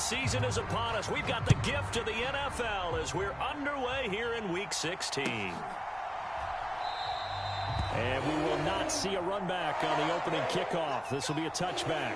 season is upon us. We've got the gift of the NFL as we're underway here in Week 16. And we will not see a run back on the opening kickoff. This will be a touchback.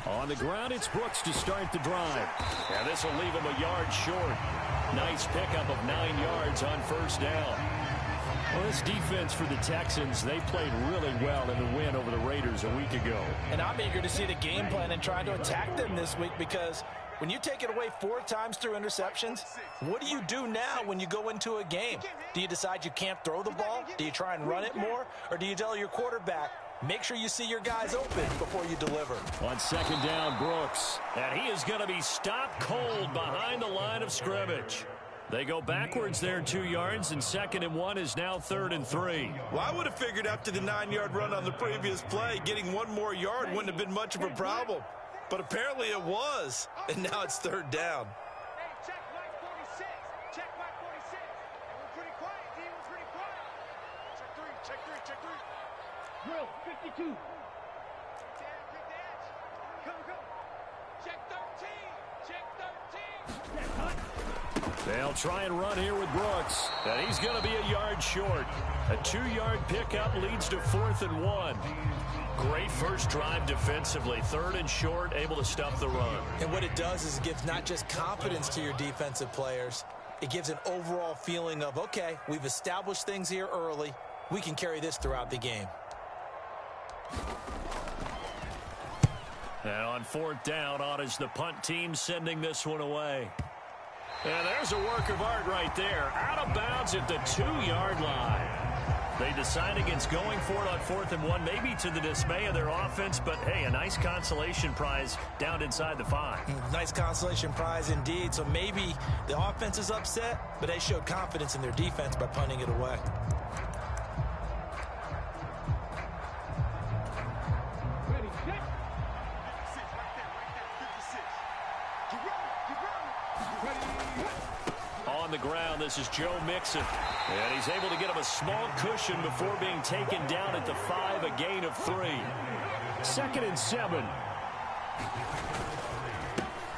On the ground, it's Brooks to start the drive. And this will leave him a yard short. Nice pickup of 9 yards on first down. Well, this defense for the Texans, they played really well in the win over the Raiders a week ago. And I'm eager to see the game plan and try to attack them this week, because when you take it away 4 times through interceptions, what do you do now when you go into a game? Do you decide you can't throw the ball? Do you try and run it more? Or do you tell your quarterback, make sure you see your guys open before you deliver? On second down, Brooks. And he is going to be stopped cold behind the line of scrimmage. They go backwards there 2 yards, and 2nd and 1 is now 3rd and 3. Well, I would have figured after the 9-yard run on the previous play, getting 1 more yard wouldn't have been much of a problem. But apparently it was, and now it's 3rd down. Hey, check Mike 46. Check Mike 46. We're pretty quiet, D. We're pretty quiet. Check 3, check 3, check 3. Drill, 52. Damn, good dance. Come. Check 13. Check 13. They'll try and run here with Brooks. And he's going to be a yard short. A 2-yard pickup leads to 4th and 1. Great first drive defensively. 3rd and short, able to stop the run. And what it does is it gives not just confidence to your defensive players, it gives an overall feeling of, okay, we've established things here early. We can carry this throughout the game. And on 4th down, on is the punt team sending this one away. And there's a work of art right there. Out of bounds at the 2-yard line. They decide against going for it on 4th and 1, maybe to the dismay of their offense, but hey, a nice consolation prize down inside the 5. Nice consolation prize indeed. So maybe the offense is upset, but they showed confidence in their defense by punting it away. On the ground, this is Joe Mixon. And he's able to get him a small cushion before being taken down at the 5, a gain of 3. 2nd and 7.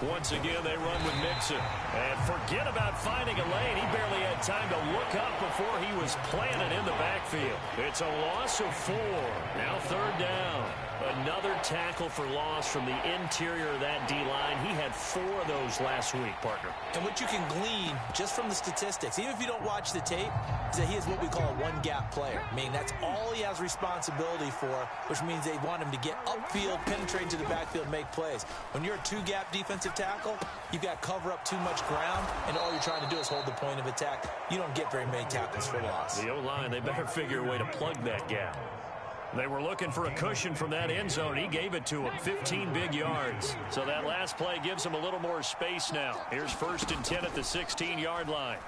Once again, they run with Mixon. And forget about finding a lane. He barely had time to look up before he was planted in the backfield. It's a loss of 4. Now 3rd down. Another tackle for loss from the interior of that D-line. He had 4 of those last week, partner. And what you can glean just from the statistics, even if you don't watch the tape, is that he is what we call a one-gap player. I mean, that's all he has responsibility for, which means they want him to get upfield, penetrate into the backfield, make plays. When you're a 2-gap defensive tackle, you've got to cover up too much ground, and all you're trying to do is hold the point of attack. You don't get very many tackles for loss. The O-line, they better figure a way to plug that gap. They were looking for a cushion from that end zone. He gave it to him. 15 big yards. So that last play gives him a little more space now. Here's 1st and 10 at the 16-yard line.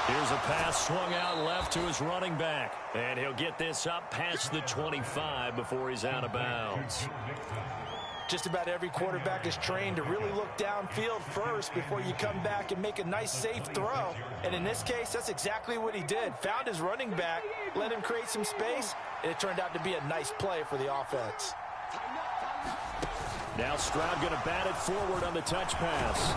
Here's a pass swung out left to his running back. And he'll get this up past the 25 before he's out of bounds. Just about every quarterback is trained to really look downfield first before you come back and make a nice, safe throw. And in this case, that's exactly what he did. Found his running back, let him create some space, and it turned out to be a nice play for the offense. Now Stroud going to bat it forward on the touch pass.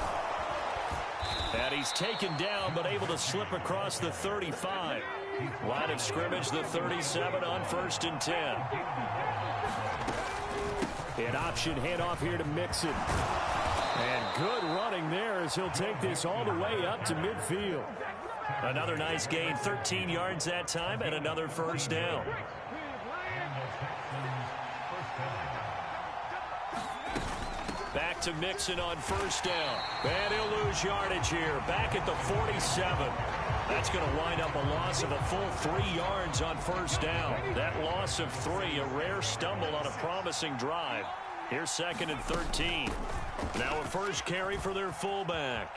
And he's taken down, but able to slip across the 35. Line of scrimmage, the 37 on 1st and 10. An option handoff here to Mixon. And good running there as he'll take this all the way up to midfield. Another nice gain, 13 yards that time, and another 1st down. Back to Mixon on 1st down. And he'll lose yardage here. Back at the 47. That's going to wind up a loss of a full 3 yards on first down. That loss of 3, a rare stumble on a promising drive. Here's 2nd and 13. Now a first carry for their fullback.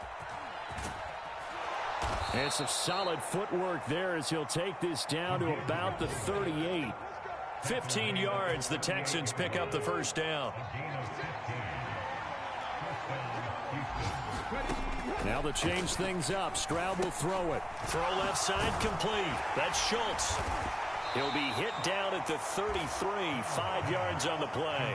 And some solid footwork there as he'll take this down to about the 38. 15 yards, the Texans pick up the first down. Now they'll change things up. Stroud will throw it. Throw left side complete. That's Schultz. He'll be hit down at the 33, 5 yards on the play.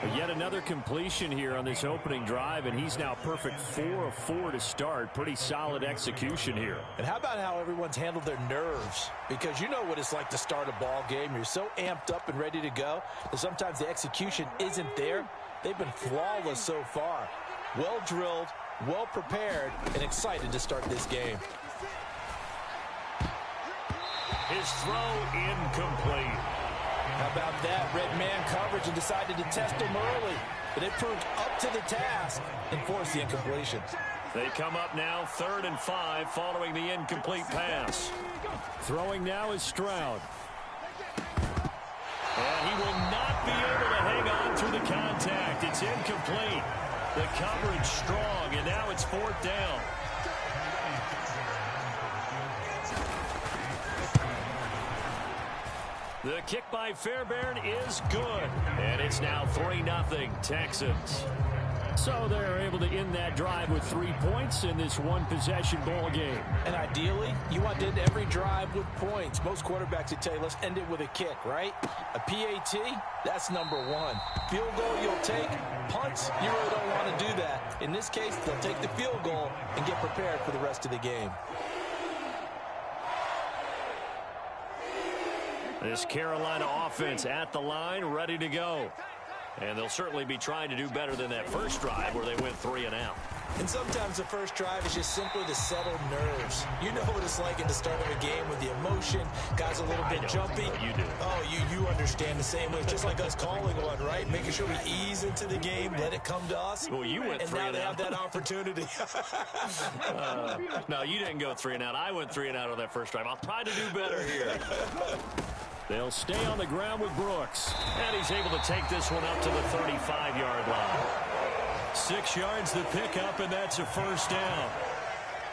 But yet another completion here on this opening drive, and he's now perfect 4 of 4 to start. Pretty solid execution here. And how about how everyone's handled their nerves? Because you know what it's like to start a ball game. You're so amped up and ready to go that sometimes the execution isn't there. They've been flawless so far. Well drilled, well prepared, and excited to start this game. His throw incomplete. How about that? Red man coverage and decided to test him early. But it proved up to the task and forced the incompletion. They come up now 3rd and 5 following the incomplete pass. Throwing now is Stroud. And he will not be able to hang on through the contact. It's incomplete. The coverage strong, and now it's 4th down. The kick by Fairbairn is good. And it's now 3-0 Texans. So they're able to end that drive with 3 points in this one-possession ball game. And ideally, you want to end every drive with points. Most quarterbacks would tell you, let's end it with a kick, right? A PAT, that's number 1. Field goal you'll take. Punts, you really don't want to do that. In this case, they'll take the field goal and get prepared for the rest of the game. This Carolina offense at the line, ready to go. And they'll certainly be trying to do better than that first drive where they went 3 and out. And sometimes the first drive is just simply to settle nerves. You know what it's like at the start of a game with the emotion. Guys a little bit jumpy. You do. Oh, you understand the same way. Just like us calling one, right? Making sure we ease into the game, let it come to us. Well, you went 3 and out. And now they have that opportunity. No, you didn't go 3 and out. I went 3 and out on that first drive. I'll try to do better here. They'll stay on the ground with Brooks. And he's able to take this one up to the 35-yard line. 6 yards the pickup, and that's a first down.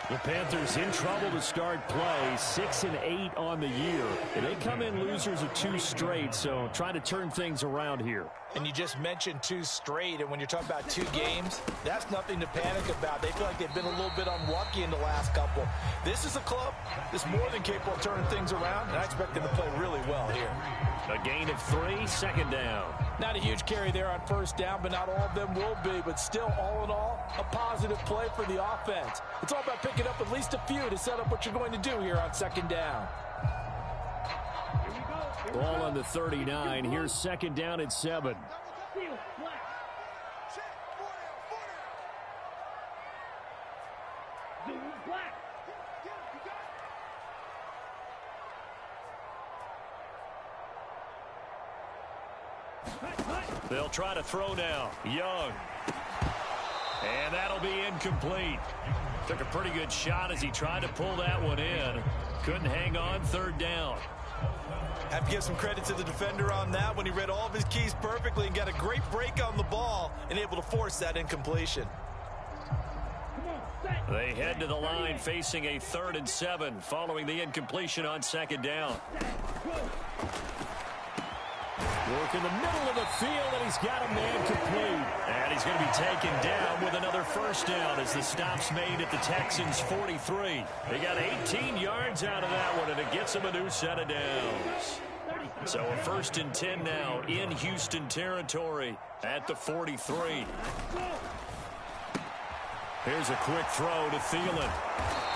The Panthers in trouble to start play, 6 and 8 on the year. And they come in losers of 2 straight, so trying to turn things around here. And you just mentioned 2 straight, and when you're talking about 2 games, that's nothing to panic about. They feel like they've been a little bit unlucky in the last couple. This is a club that's more than capable of turning things around, and I expect them to play really well here. A gain of 3, 2nd down. Not a huge carry there on first down, but not all of them will be. But still, all in all, a positive play for the offense. It's all about picking up at least a few to set up what you're going to do here on 2nd down. Ball on the 39. Here's 2nd down and 7. They'll try to throw now. Young. And that'll be incomplete. Took a pretty good shot as he tried to pull that one in. Couldn't hang on, 3rd down. Have to give some credit to the defender on that when he read all of his keys perfectly and got a great break on the ball and able to force that incompletion. They head to the line facing a 3rd and 7 following the incompletion on 2nd down. Work in the middle of the field, and he's got a man complete. And he's going to be taken down with another first down as the stop's made at the Texans' 43. They got 18 yards out of that one, and it gets them a new set of downs. So a 1st and 10 now in Houston territory at the 43. Here's a quick throw to Thielen.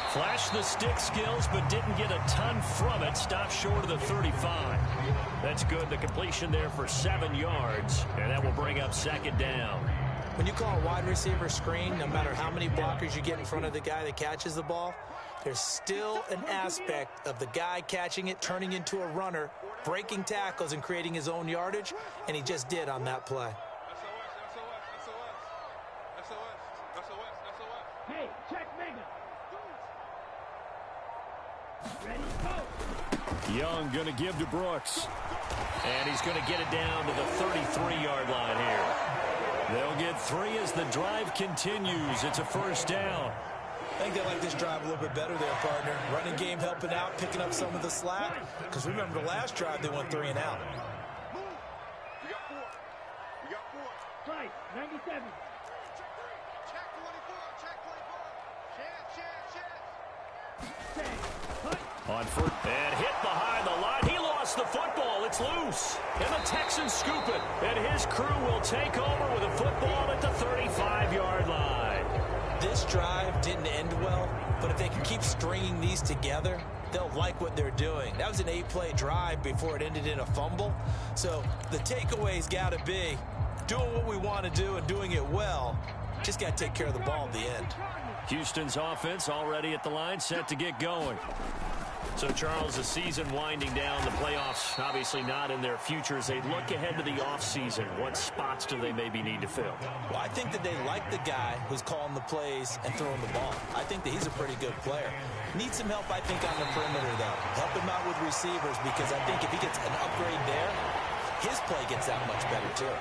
Flashed the stick skills, but didn't get a ton from it. Stopped short of the 35. That's good. The completion there for 7 yards, and that will bring up 2nd down. When you call a wide receiver screen, no matter how many blockers you get in front of the guy that catches the ball, there's still an aspect of the guy catching it, turning into a runner, breaking tackles and creating his own yardage, and he just did on that play. Hey, check Mega. Young going to give to Brooks. And he's going to get it down to the 33-yard line here. They'll get 3 as the drive continues. It's a first down. I think they like this drive a little bit better there, partner. Running game helping out, picking up some of the slack. Because remember, the last drive, they went 3 and out. We got 4. We got 4. Right, 97. Check 24. Check 24. Chance. On foot and hit behind the line. He lost the football. It's loose. And the Texans scoop it. And his crew will take over with a football at the 35-yard line. This drive didn't end well, but if they can keep stringing these together, they'll like what they're doing. That was an 8-play drive before it ended in a fumble. So the takeaway's got to be doing what we want to do and doing it well. Just got to take care of the ball at the end. Houston's offense already at the line, set to get going. So, Charles, the season winding down, the playoffs obviously not in their future. As they look ahead to the offseason, what spots do they maybe need to fill? Well, I think that they like the guy who's calling the plays and throwing the ball. I think that he's a pretty good player. Needs some help, I think, on the perimeter, though. Help him out with receivers, because I think if he gets an upgrade there, his play gets that much better, too.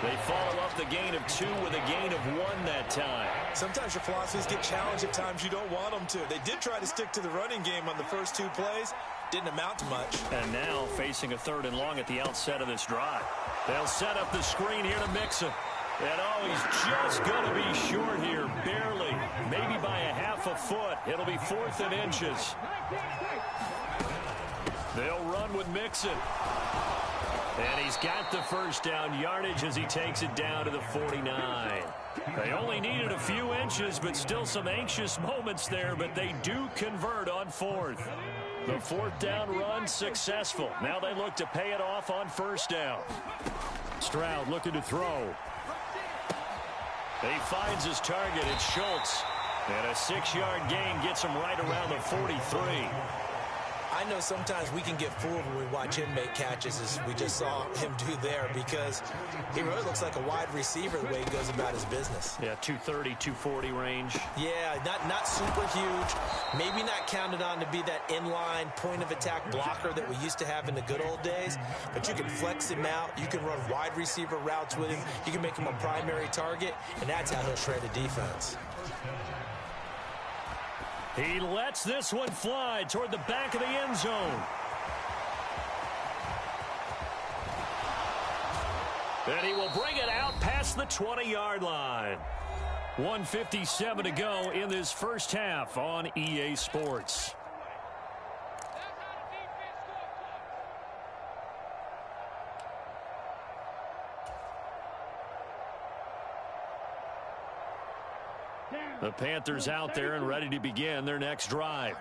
They follow up the gain of 2 with a gain of 1 that time. Sometimes your philosophies get challenged at times you don't want them to. They did try to stick to the running game on the first 2 plays. Didn't amount to much. And now facing a 3rd and long at the outset of this drive. They'll set up the screen here to Mixon. And oh, he's just going to be short here, barely. Maybe by a half a foot. It'll be 4th and inches. They'll run with Mixon. And he's got the first down yardage as he takes it down to the 49. They only needed a few inches, but still some anxious moments there, but they do convert on 4th. The 4th down run successful. Now they look to pay it off on 1st down. Stroud looking to throw. He finds his target. It's Schultz. And a 6-yard gain gets him right around the 43. I know sometimes we can get fooled when we watch him make catches, as we just saw him do there, because he really looks like a wide receiver the way he goes about his business. Yeah, 230, 240 range. Yeah, not super huge. Maybe not counted on to be that inline point-of-attack blocker that we used to have in the good old days, but you can flex him out. You can run wide receiver routes with him. You can make him a primary target, and that's how he'll shred a defense. He lets this one fly toward the back of the end zone. And he will bring it out past the 20-yard line. 1:57 to go in this first half on EA Sports. The Panthers out there and ready to begin their next drive.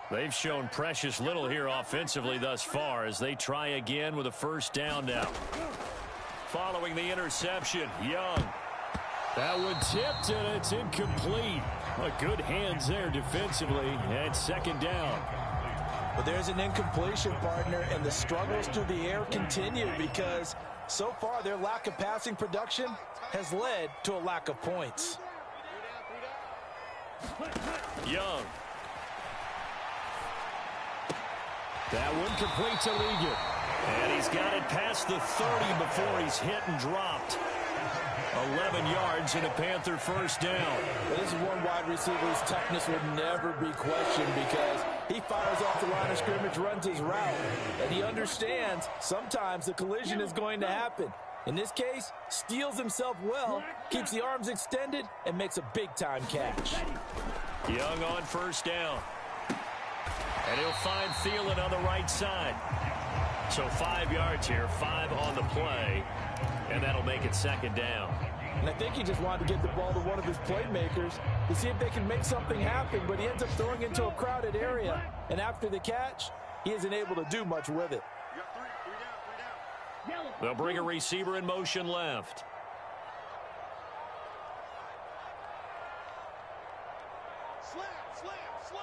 They've shown precious little here offensively thus far as they try again with a 1st down now. Following the interception, Young. That one tipped and it's incomplete. Good hands there defensively and 2nd down. But there's an incompletion, partner, and the struggles through the air continue because so far their lack of passing production has led to a lack of points. Young. That one complete to Ligon. And he's got it past the 30 before he's hit and dropped. 11 yards and a Panther 1st down. This is one wide receiver whose toughness would never be questioned because he fires off the line of scrimmage, runs his route, and he understands sometimes the collision is going to happen. In this case, steals himself well, keeps the arms extended, and makes a big-time catch. Young on 1st down. And he'll find Thielen on the right side. So 5 yards here, 5 on the play, and that'll make it 2nd down. And I think he just wanted to get the ball to one of his playmakers to see if they can make something happen, but he ends up throwing into a crowded area. And after the catch, he isn't able to do much with it. They'll bring a receiver in motion left. Slam, slam, slam.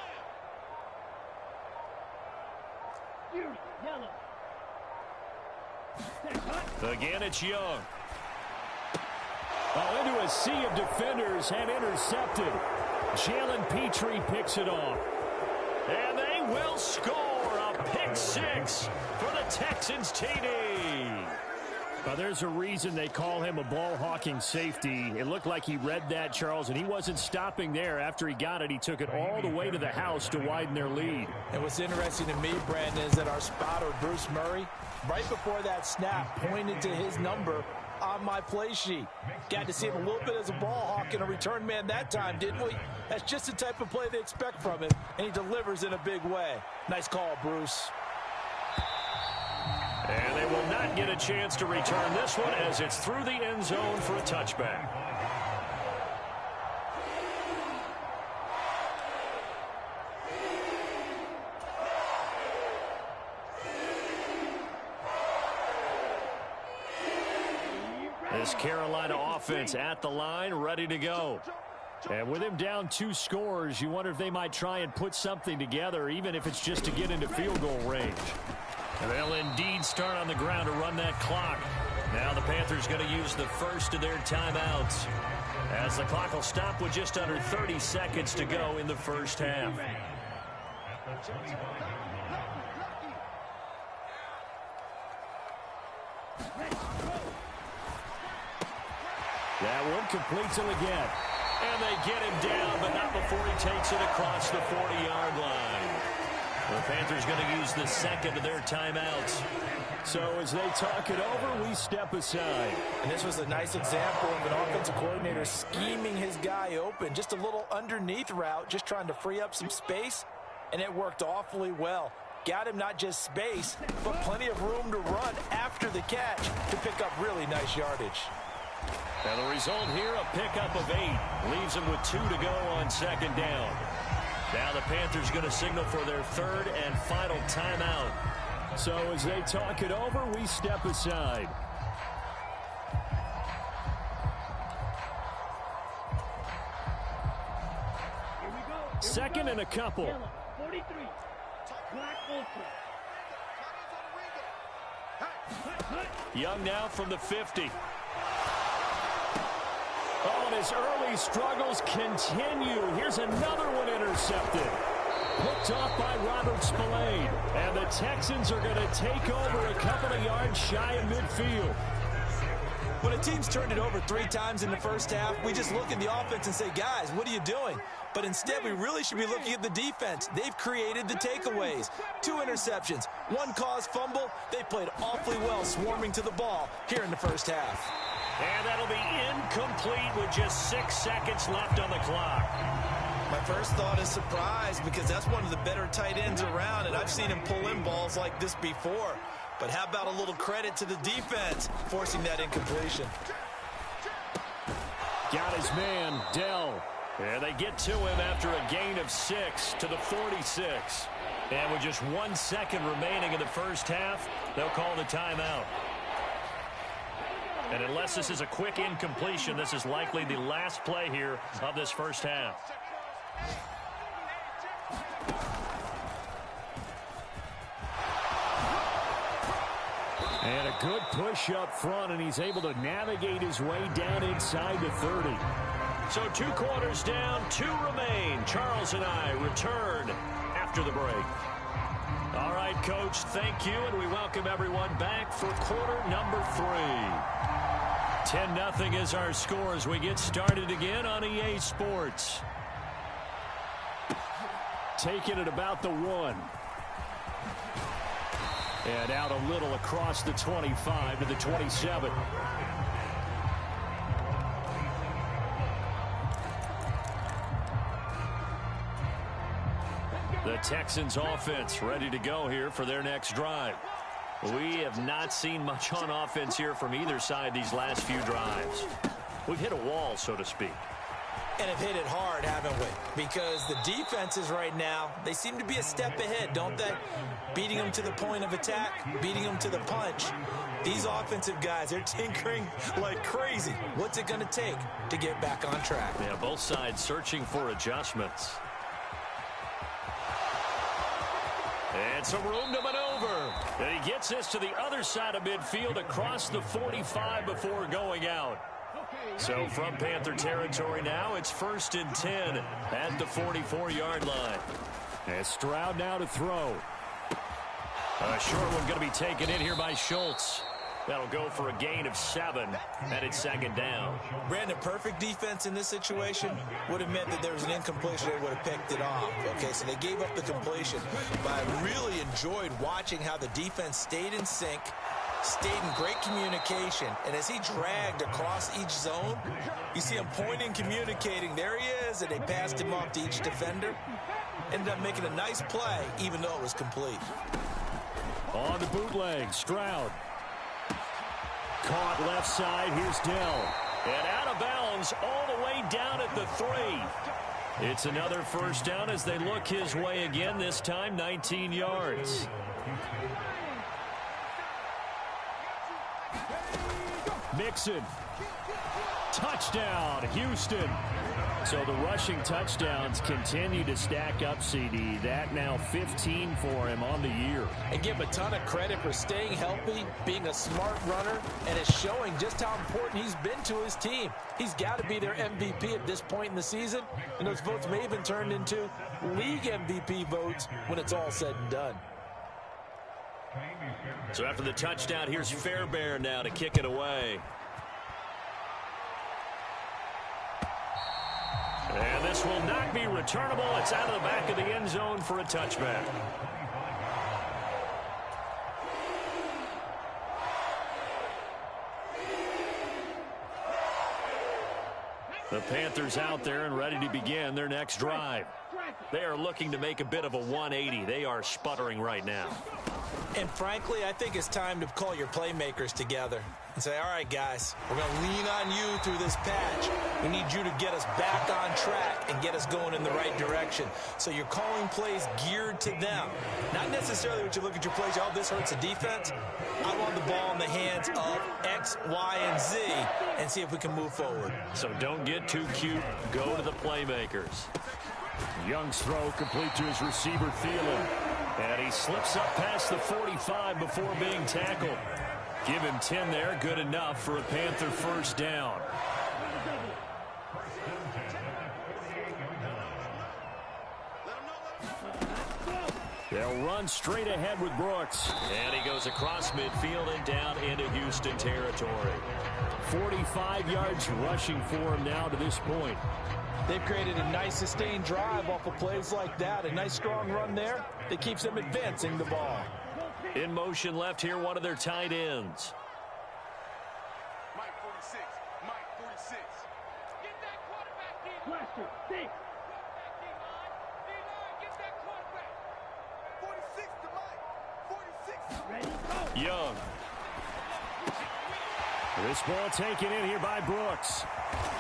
Again, it's Young. Into a sea of defenders and intercepted. Jalen Petrie picks it off. And they will score a pick six for the Texans TD. Well, there's a reason they call him a ball-hawking safety. It looked like he read that, Charles, and he wasn't stopping there. After he got it, he took it all the way to the house to widen their lead. And what's interesting to me, Brandon, is that our spotter, Bruce Murray, right before that snap, pointed to his number on my play sheet. Got to see him a little bit as a ball hawk and a return man that time, didn't we? That's just the type of play they expect from him, and he delivers in a big way. Nice call, Bruce. And they will not get a chance to return this one as it's through the end zone for a touchback. This Carolina offense at the line, ready to go. And with him down 2 scores, you wonder if they might try and put something together, even if it's just to get into field goal range. And they'll indeed start on the ground to run that clock. Now the Panthers going to use the first of their timeouts, as the clock will stop with just under 30 seconds to go in the first half. That one completes him again. And they get him down, but not before he takes it across the 40-yard line. The Panthers going to use the second of their timeouts. So as they talk it over, we step aside. And this was a nice example of an offensive coordinator scheming his guy open. Just a little underneath route, just trying to free up some space, and it worked awfully well. Got him not just space, but plenty of room to run after the catch to pick up really nice yardage. And the result here, a pickup of 8. Leaves them with 2 to go on second down. Now the Panthers going to signal for their third and final timeout. So as they talk it over, we step aside. Second and a couple. 43. Young now from the 50. Oh, and his early struggles continue. Here's another one intercepted. Picked off by Robert Spillane. And the Texans are going to take over a couple of yards shy of midfield. When a team's turned it over 3 times in the first half, we just look at the offense and say, guys, what are you doing? But instead, we really should be looking at the defense. They've created the takeaways. 2 interceptions, 1 caused fumble. They played awfully well swarming to the ball here in the first half. And that'll be incomplete with just 6 seconds left on the clock. My first thought is surprise, because that's one of the better tight ends around, and I've seen him pull in balls like this before. But how about a little credit to the defense forcing that incompletion? Got his man, Dell. And they get to him after a gain of 6 to the 46. And with just 1 second remaining in the first half, they'll call the timeout. And unless this is a quick incompletion, this is likely the last play here of this first half. And a good push up front, and he's able to navigate his way down inside the 30. So 2 quarters down, 2 remain. Charles and I return after the break. All right, Coach, thank you, and we welcome everyone back for quarter number 3. 10-0 is our score as we get started again on EA Sports. Taking it about the 1. And out a little across the 25 to the 27. The Texans offense ready to go here for their next drive. We have not seen much on offense here from either side these last few drives. We've hit a wall, so to speak. And have hit it hard, haven't we? Because the defenses right now, they seem to be a step ahead, don't they? Beating them to the point of attack, beating them to the punch. These offensive guys, they're tinkering like crazy. What's it going to take to get back on track? Yeah, both sides searching for adjustments. And some room to maneuver. And he gets this to the other side of midfield across the 45 before going out. So from Panther territory now, it's 1st and 10 at the 44-yard line. And Stroud now to throw. A short one going to be taken in here by Schultz. That'll go for a gain of 7, and it's second down. Brandon, perfect defense in this situation would have meant that there was an incompletion. They would have picked it off. Okay, so they gave up the completion. But I really enjoyed watching how the defense stayed in sync, stayed in great communication, and as he dragged across each zone, you see him pointing, communicating. There he is, and they passed him off to each defender. Ended up making a nice play, even though it was complete. On the bootleg, Stroud. Caught left side, here's Dell. And out of bounds all the way down at the 3. It's another first down as they look his way again, this time 19 yards. Mixon. Touchdown, Houston. So the rushing touchdowns continue to stack up, CD. That now 15 for him on the year. And give him a ton of credit for staying healthy, being a smart runner, and is showing just how important he's been to his team. He's got to be their MVP at this point in the season, and those votes may have been turned into league MVP votes when it's all said and done. So after the touchdown, here's Fairbairn now to kick it away. And this will not be returnable. It's out of the back of the end zone for a touchback. The Panthers out there and ready to begin their next drive. They are looking to make a bit of a 180. They are sputtering right now. And frankly, I think it's time to call your playmakers together and say, all right, guys, we're going to lean on you through this patch. We need you to get us back on track and get us going in the right direction. So you're calling plays geared to them. Not necessarily when you look at your plays, oh, this hurts the defense. I want the ball in the hands of X, Y, and Z and see if we can move forward. So don't get too cute. Go to the playmakers. Young's throw complete to his receiver, Thielen. And he slips up past the 45 before being tackled. Give him 10 there. Good enough for a Panther first down. They'll run straight ahead with Brooks. And he goes across midfield and down into Houston territory. 45 yards rushing for him now to this point. They've created a nice sustained drive off of plays like that. A nice strong run there that keeps them advancing the ball. In motion left here, one of their tight ends. Mike 46. Mike 46. Get that quarterback, D-line. Blaster, D. Quarterback, D-line. D-line, get that quarterback. 46 to Mike. 46. Ready, go. Young. This ball taken in here by Brooks.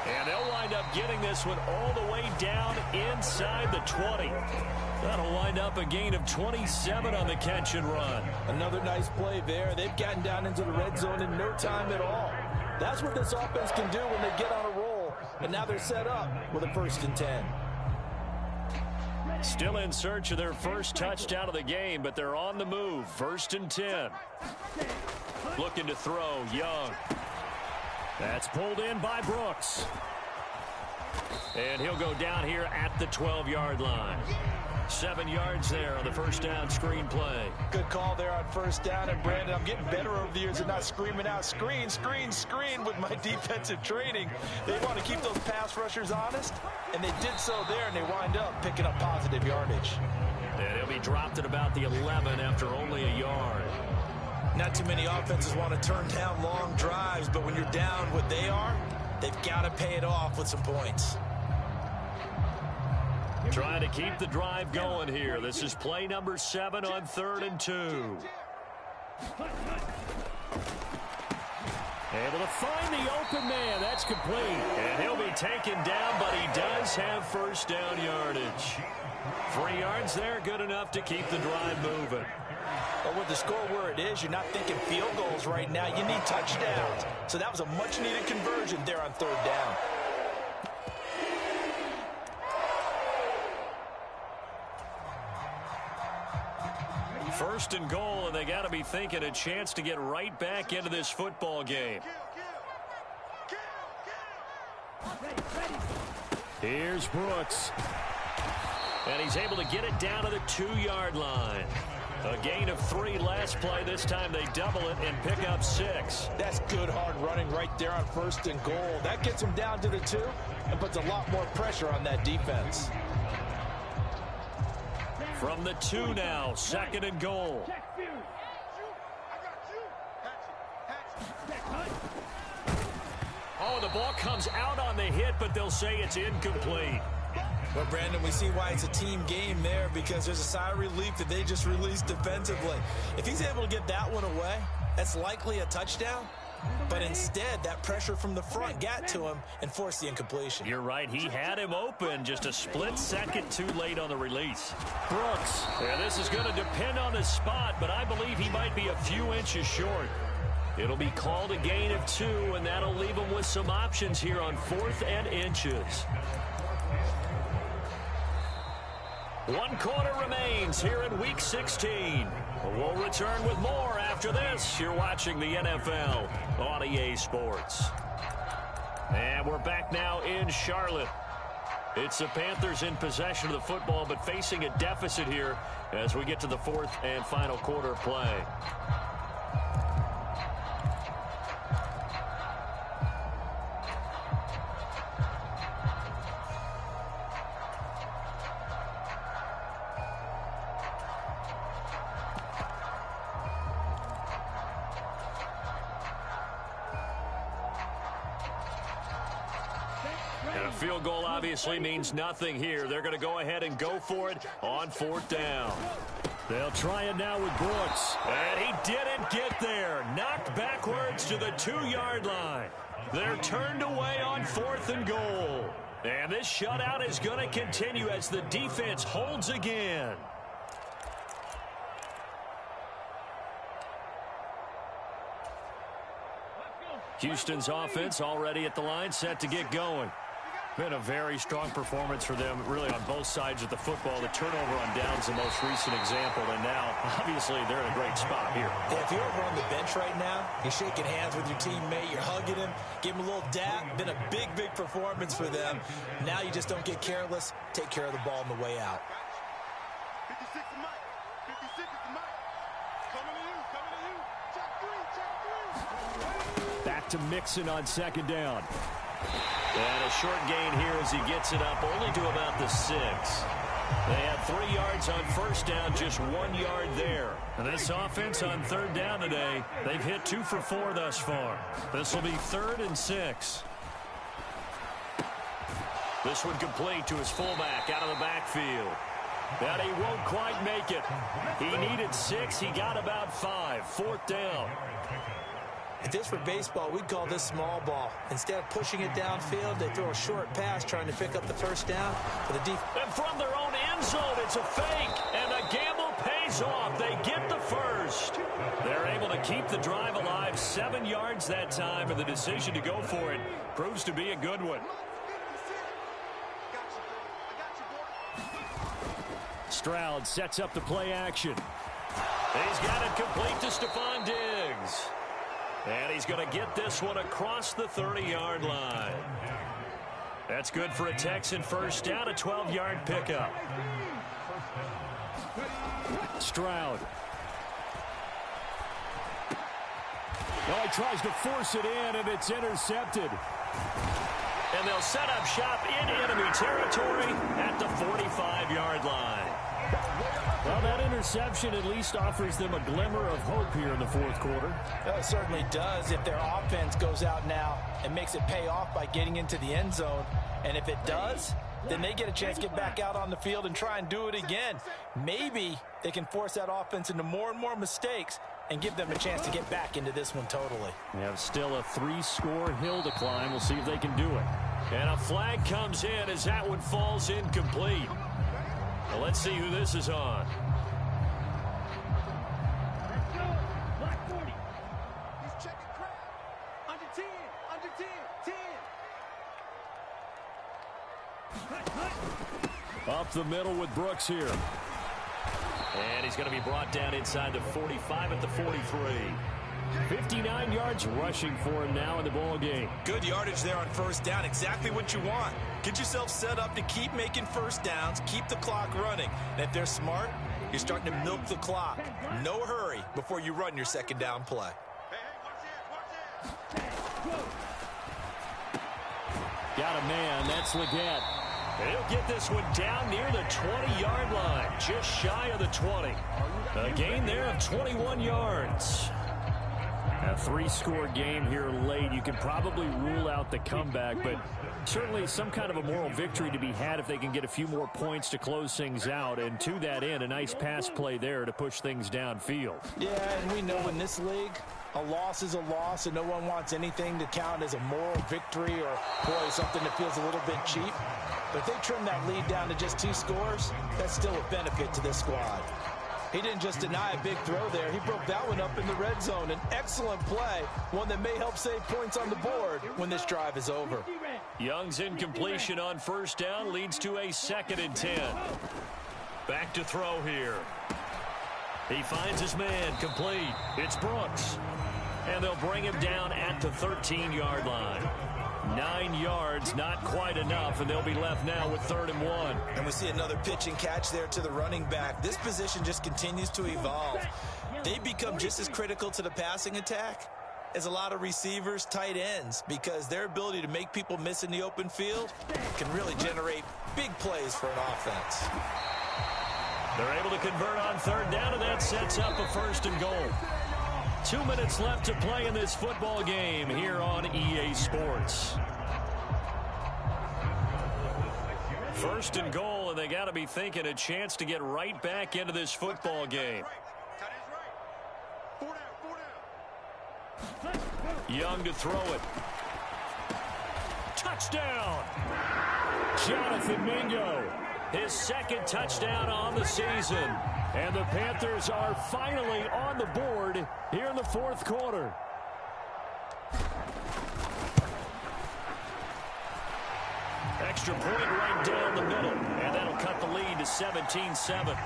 And they'll wind up getting this one all the way down inside the 20. That'll wind up a gain of 27 on the catch and run. Another nice play there. They've gotten down into the red zone in no time at all. That's what this offense can do when they get on a roll. And now they're set up with a 1st and 10. Still in search of their first touchdown of the game, but they're on the move. 1st and 10. Looking to throw, Young. That's pulled in by Brooks. And he'll go down here at the 12-yard line. 7 yards there on the first down screen play. Good call there on first down. And, Brandon, I'm getting better over the years at not screaming out, screen, screen, screen with my defensive training. They want to keep those pass rushers honest, and they did so there, and they wind up picking up positive yardage. And he'll be dropped at about the 11 after only a yard. Not too many offenses want to turn down long drives, but when you're down what they are, they've got to pay it off with some points. Trying to keep the drive going here. This is play number 7 on 3rd and 2. Able to find the open man. That's complete. And he'll be taken down, but he does have first down yardage. 3 yards there, good enough to keep the drive moving. But with the score where it is, you're not thinking field goals right now. You need touchdowns. So that was a much-needed conversion there on 3rd down. First and goal, and they got to be thinking a chance to get right back into this football game. Here's Brooks. And he's able to get it down to the 2-yard line. A gain of 3 last play. This time they double it and pick up 6. That's good hard running right there on 1st and goal. That gets him down to the 2 and puts a lot more pressure on that defense. From the 2 now, 2nd and goal. Oh, the ball comes out on the hit, but they'll say it's incomplete. Well, Brandon, we see why it's a team game there, because there's a sigh of relief that they just released defensively. If he's able to get that one away, that's likely a touchdown. But instead, that pressure from the front got to him and forced the incompletion. You're right. He had him open, just a split second too late on the release. Brooks. Yeah, this is going to depend on his spot, but I believe he might be a few inches short. It'll be called a gain of 2, and that'll leave him with some options here on 4th and inches. 1 quarter remains here in Week 16. We'll return with more after this. You're watching the NFL on EA Sports. And we're back now in Charlotte. It's the Panthers in possession of the football, but facing a deficit here as we get to the 4th and final quarter play. Field goal obviously means nothing here. They're going to go ahead and go for it on 4th down. They'll try it now with Brooks. And he didn't get there. Knocked backwards to the 2-yard line. They're turned away on 4th and goal. And this shutout is going to continue as the defense holds again. Houston's offense already at the line, set to get going. Been a very strong performance for them, really, on both sides of the football. The turnover on downs the most recent example, and now, obviously, they're in a great spot here. Yeah, if you're over on the bench right now, you're shaking hands with your teammate, you're hugging him, give him a little dap. Been a big, big performance for them. Now you just don't get careless. Take care of the ball on the way out. 56 is Mike. 56 is Mike. Coming to you. Coming to you. Check 3. Check 3. Back to Mixon on 2nd down. And a short gain here as he gets it up only to about the 6. They have 3 yards on 1st down, just 1 yard there. And this offense on 3rd down today, they've hit 2 for 4 thus far. This will be 3rd and 6. This one complete to his fullback out of the backfield. But he won't quite make it. He needed 6. He got about 5. 4th down. If this were baseball, we'd call this small ball. Instead of pushing it downfield, they throw a short pass trying to pick up the 1st down for the defense. And from their own end zone, it's a fake. And the gamble pays off. They get the 1st. They're able to keep the drive alive. 7 yards that time, and the decision to go for it proves to be a good one. Stroud sets up the play action. He's got it complete to Stephon Diggs. And he's going to get this one across the 30-yard line. That's good for a Texan 1st down, a 12-yard pickup. Stroud. Well, he tries to force it in, and it's intercepted. And they'll set up shop in enemy territory at the 45-yard line. Well, that interception at least offers them a glimmer of hope here in the 4th quarter. It certainly does if their offense goes out now and makes it pay off by getting into the end zone. And if it does, then they get a chance to get back out on the field and try and do it again. Maybe they can force that offense into more and more mistakes and give them a chance to get back into this one totally. They have still a 3-score hill to climb. We'll see if they can do it. And a flag comes in as that one falls incomplete. Well, let's see who this is on. Black 40. He's checking crowd. Under 10. Under 10. 10. Up the middle with Brooks here. And he's going to be brought down inside the 45 at the 43. 59 yards rushing for him now in the ball game. Good yardage there on first down. Exactly what you want. Get yourself set up to keep making first downs, keep the clock running. And if they're smart, you're starting to milk the clock. No hurry before you run your second down play. Got a man. That's Leggett. He'll get this one down near the 20-yard line, just shy of the 20. A gain there of 21 yards. A 3-score game here late. You can probably rule out the comeback, but certainly some kind of a moral victory to be had if they can get a few more points to close things out. And to that end, a nice pass play there to push things downfield. Yeah, and we know in this league, a loss is a loss, and no one wants anything to count as a moral victory or, boy, something that feels a little bit cheap. But if they trim that lead down to just 2 scores, that's still a benefit to this squad. He didn't just deny a big throw there. He broke that one up in the red zone. An excellent play, one that may help save points on the board when this drive is over. Young's incompletion on first down leads to a 2nd and 10. Back to throw here. He finds his man, complete. It's Brooks. And they'll bring him down at the 13-yard line. 9 yards, not quite enough, and they'll be left now with 3rd and 1. And we see another pitch and catch there to the running back. This position just continues to evolve. They become just as critical to the passing attack as a lot of receivers, tight ends, because their ability to make people miss in the open field can really generate big plays for an offense. They're able to convert on 3rd down, and that sets up a 1st and goal. 2 minutes left to play in this football game here on EA Sports. 1st and goal, and they got to be thinking a chance to get right back into this football game. Young to throw it. Touchdown! Jonathan Mingo. His 2nd touchdown on the season. And the Panthers are finally on the board here in the 4th quarter. Extra point right down the middle. And that'll cut the lead to 17-7.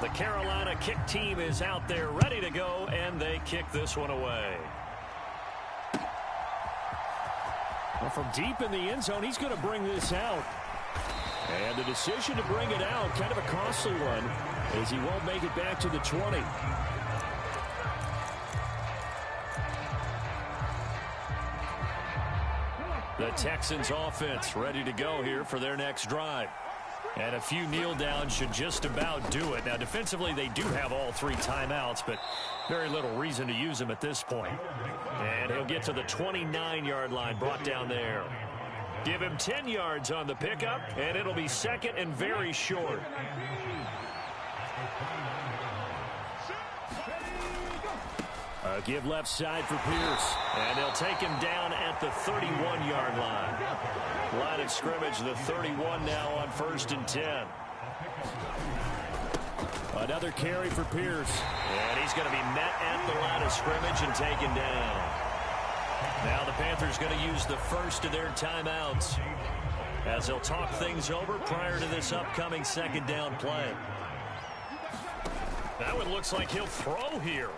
The Carolina kick team is out there ready to go, and they kick this one away. Well, from deep in the end zone, he's going to bring this out. And the decision to bring it out, kind of a costly one, as he won't make it back to the 20. The Texans offense ready to go here for their next drive. And a few kneel downs should just about do it. Now, defensively, they do have all 3 timeouts, but very little reason to use them at this point. And he'll get to the 29-yard line, brought down there. Give him 10 yards on the pickup, and it'll be 2nd and very short. Give left side for Pierce. And they'll take him down at the 31-yard line. Line of scrimmage, the 31 now on 1st and 10. Another carry for Pierce. And he's going to be met at the line of scrimmage and taken down. Now the Panthers going to use the first of their timeouts as they'll talk things over prior to this upcoming 2nd down play. That one looks like he'll throw here.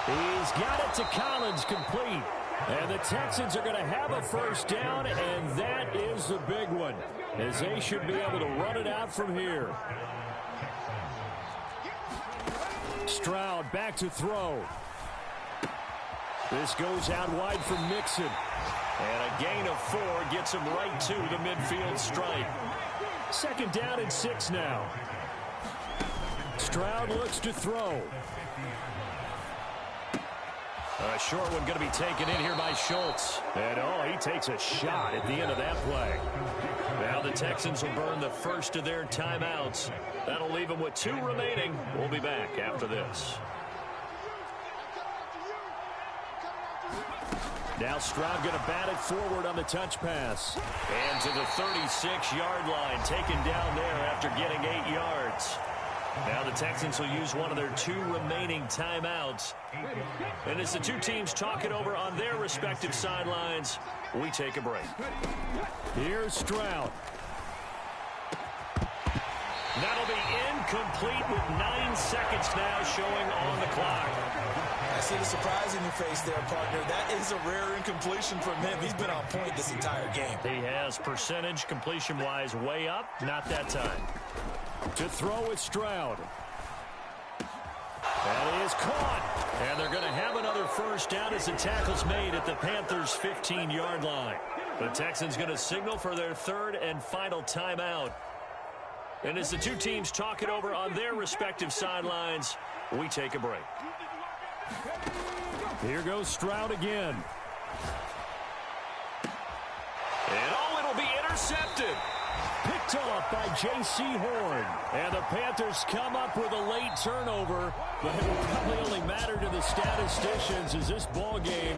He's got it to Collins, complete. And the Texans are going to have a 1st down, and that is the big one, as they should be able to run it out from here. Stroud back to throw. This goes out wide for Mixon. And a gain of 4 gets him right to the midfield stripe. 2nd down and 6 now. Stroud looks to throw. A short one going to be taken in here by Schultz. And, he takes a shot at the end of that play. Now the Texans will burn the first of their timeouts. That'll leave them with 2 remaining. We'll be back after this. Now Stroud going to bat it forward on the touch pass. And to the 36-yard line, taken down there after getting 8 yards. Now the Texans will use one of their 2 remaining timeouts. And as the 2 teams talk it over on their respective sidelines, we take a break. Here's Stroud. That'll be incomplete with 9 seconds now showing on the clock. I see the surprise in your face there, partner. That is a rare incompletion from him. He's been on point this entire game. He has percentage completion-wise way up. Not that time. To throw with Stroud. That is caught. And they're going to have another first down as the tackle's made at the Panthers' 15-yard line. The Texans going to signal for their third and final timeout. And as the two teams talk it over on their respective sidelines, we take a break. Here goes Stroud again. And it'll be intercepted. Picked off by J.C. Horn. And the Panthers come up with a late turnover, but it will probably only matter to the statisticians as this ball game